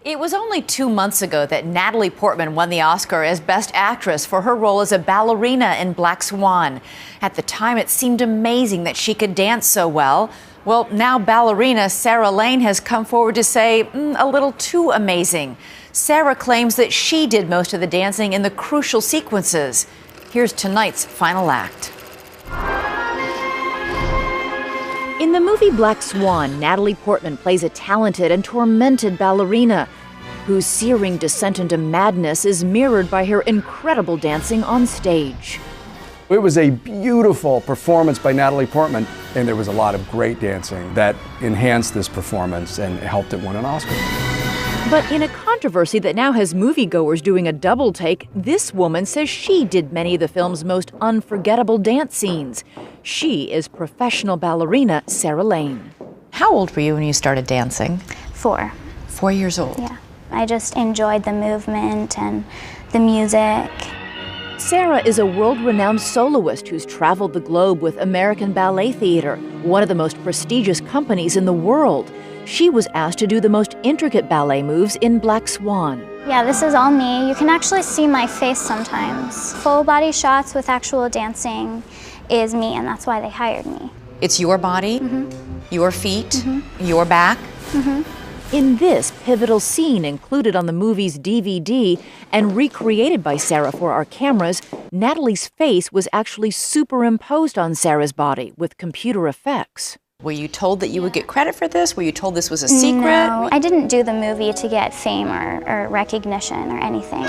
It was only 2 months ago that Natalie Portman won the Oscar as Best Actress for her role as a ballerina in Black Swan. At the time, it seemed amazing that she could dance so well. Well, now ballerina Sarah Lane has come forward to say a little too amazing. Sarah claims that she did most of the dancing in the crucial sequences. Here's tonight's final act. In the movie Black Swan, Natalie Portman plays a talented and tormented ballerina whose searing descent into madness is mirrored by her incredible dancing on stage. It was a beautiful performance by Natalie Portman, and there was a lot of great dancing that enhanced this performance and helped it win an Oscar. But in a controversy that now has moviegoers doing a double take, this woman says she did many of the film's most unforgettable dance scenes. She is professional ballerina Sarah Lane. How old were you when you started dancing? 4. 4 years old? Yeah. I just enjoyed the movement and the music. Sarah is a world-renowned soloist who's traveled the globe with American Ballet Theatre, one of the most prestigious companies in the world. She was asked to do the most intricate ballet moves in Black Swan. Yeah, this is all me. You can actually see my face sometimes. Full body shots with actual dancing is me, and that's why they hired me. It's your body, your feet, your back. In this pivotal scene included on the movie's DVD and recreated by Sarah for our cameras, Natalie's face was actually superimposed on Sarah's body with computer effects. Were you told that you would get credit for this? Were you told this was a secret? No, I didn't do the movie to get fame or recognition or anything.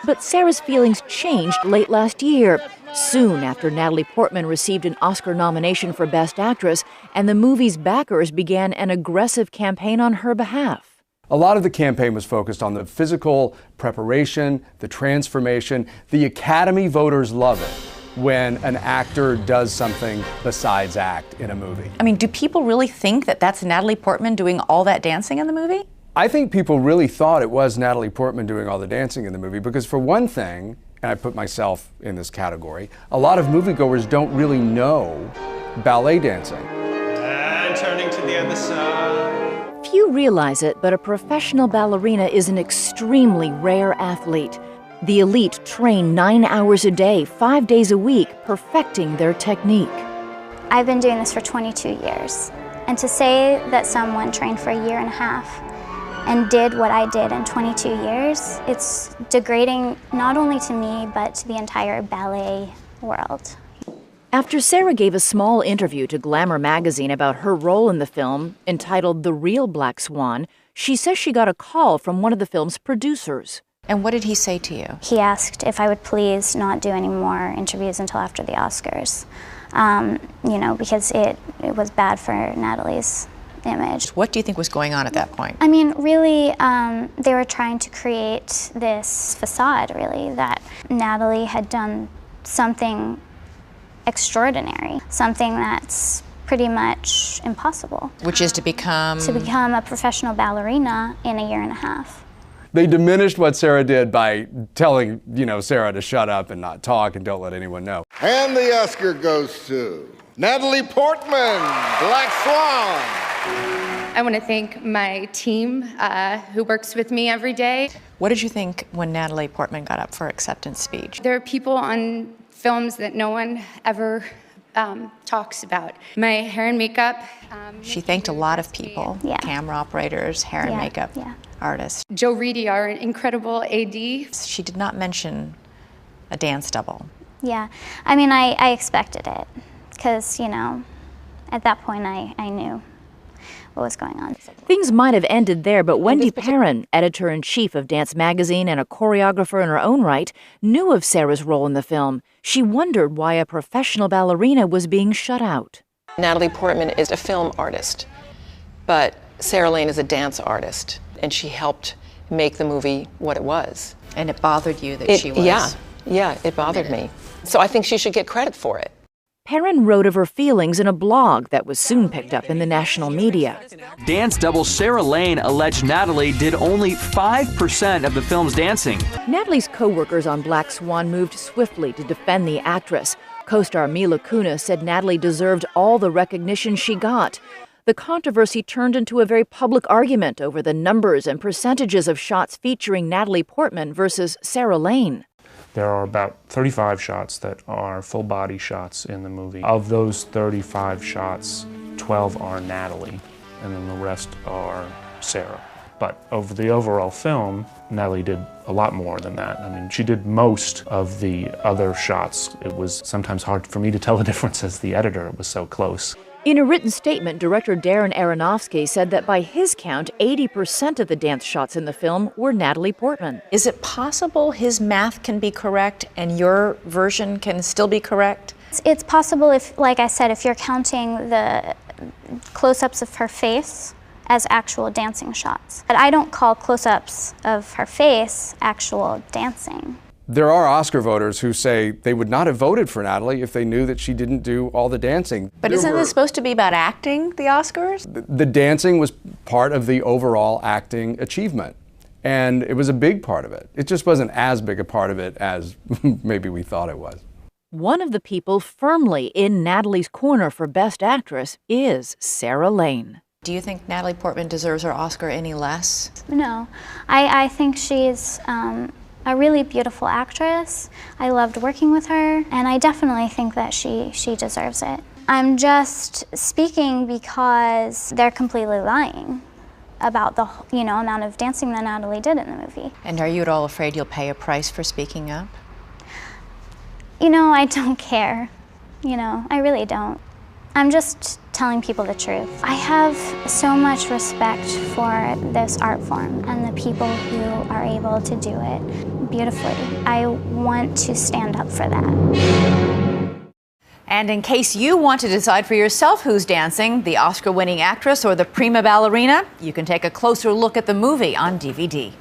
But Sarah's feelings changed late last year, soon after Natalie Portman received an Oscar nomination for Best Actress, and the movie's backers began an aggressive campaign on her behalf. A lot of the campaign was focused on the physical preparation, the transformation. The Academy voters love it when an actor does something besides act in a movie. I mean, do people really think that that's Natalie Portman doing all that dancing in the movie? I think people really thought it was Natalie Portman doing all the dancing in the movie because, for one thing, and I put myself in this category, a lot of moviegoers don't really know ballet dancing. And turning to the other side. Few realize it, but a professional ballerina is an extremely rare athlete. The elite train 9 hours a day, 5 days a week, perfecting their technique. I've been doing this for 22 years. And to say that someone trained for a year and a half and did what I did in 22 years, it's degrading not only to me, but to the entire ballet world. After Sarah gave a small interview to Glamour magazine about her role in the film, entitled The Real Black Swan, she says she got a call from one of the film's producers. And what did he say to you? He asked if I would please not do any more interviews until after the Oscars, because it was bad for Natalie's image. What do you think was going on at that point? I mean, really, they were trying to create this facade, really, that Natalie had done something extraordinary, something that's pretty much impossible. Which is to become? To become a professional ballerina in a year and a half. They diminished what Sarah did by telling, Sarah to shut up and not talk and don't let anyone know. And the Oscar goes to Natalie Portman, Black Swan. I want to thank my team who works with me every day. What did you think when Natalie Portman got up for her acceptance speech? There are people on films that no one ever talks about. My hair and makeup. She thanked a lot of people, camera operators, hair and makeup artists. Joe Reedy, our incredible AD. She did not mention a dance double. Yeah, I mean, I expected it because, at that point I knew what was going on. Things might have ended there, but Wendy Perrin, editor-in-chief of Dance Magazine and a choreographer in her own right, knew of Sarah's role in the film. She wondered why a professional ballerina was being shut out. Natalie Portman is a film artist, but Sarah Lane is a dance artist, and she helped make the movie what it was. And it bothered you that she was? Yeah, it bothered me. So I think she should get credit for it. Perrin wrote of her feelings in a blog that was soon picked up in the national media. Dance double Sarah Lane alleged Natalie did only 5% of the film's dancing. Natalie's co-workers on Black Swan moved swiftly to defend the actress. Co-star Mila Kunis said Natalie deserved all the recognition she got. The controversy turned into a very public argument over the numbers and percentages of shots featuring Natalie Portman versus Sarah Lane. There are about 35 shots that are full body shots in the movie. Of those 35 shots, 12 are Natalie, and then the rest are Sarah. But over the overall film, Natalie did a lot more than that. I mean, she did most of the other shots. It was sometimes hard for me to tell the difference as the editor. It was so close. In a written statement, director Darren Aronofsky said that by his count, 80% of the dance shots in the film were Natalie Portman. Is it possible his math can be correct and your version can still be correct? It's possible if, like I said, if you're counting the close-ups of her face as actual dancing shots. But I don't call close-ups of her face actual dancing. There are Oscar voters who say they would not have voted for Natalie if they knew that she didn't do all the dancing. But isn't this supposed to be about acting, the Oscars? The dancing was part of the overall acting achievement, and it was a big part of it. It just wasn't as big a part of it as maybe we thought it was. One of the people firmly in Natalie's corner for Best Actress is Sarah Lane. Do you think Natalie Portman deserves her Oscar any less? No, I think she's a really beautiful actress. I loved working with her, and I definitely think that she deserves it. I'm just speaking because they're completely lying about the amount of dancing that Natalie did in the movie. And are you at all afraid you'll pay a price for speaking up? I don't care. I really don't. I'm just telling people the truth. I have so much respect for this art form and the people who are able to do it beautifully. I want to stand up for that. And in case you want to decide for yourself who's dancing, the Oscar-winning actress or the prima ballerina, you can take a closer look at the movie on DVD.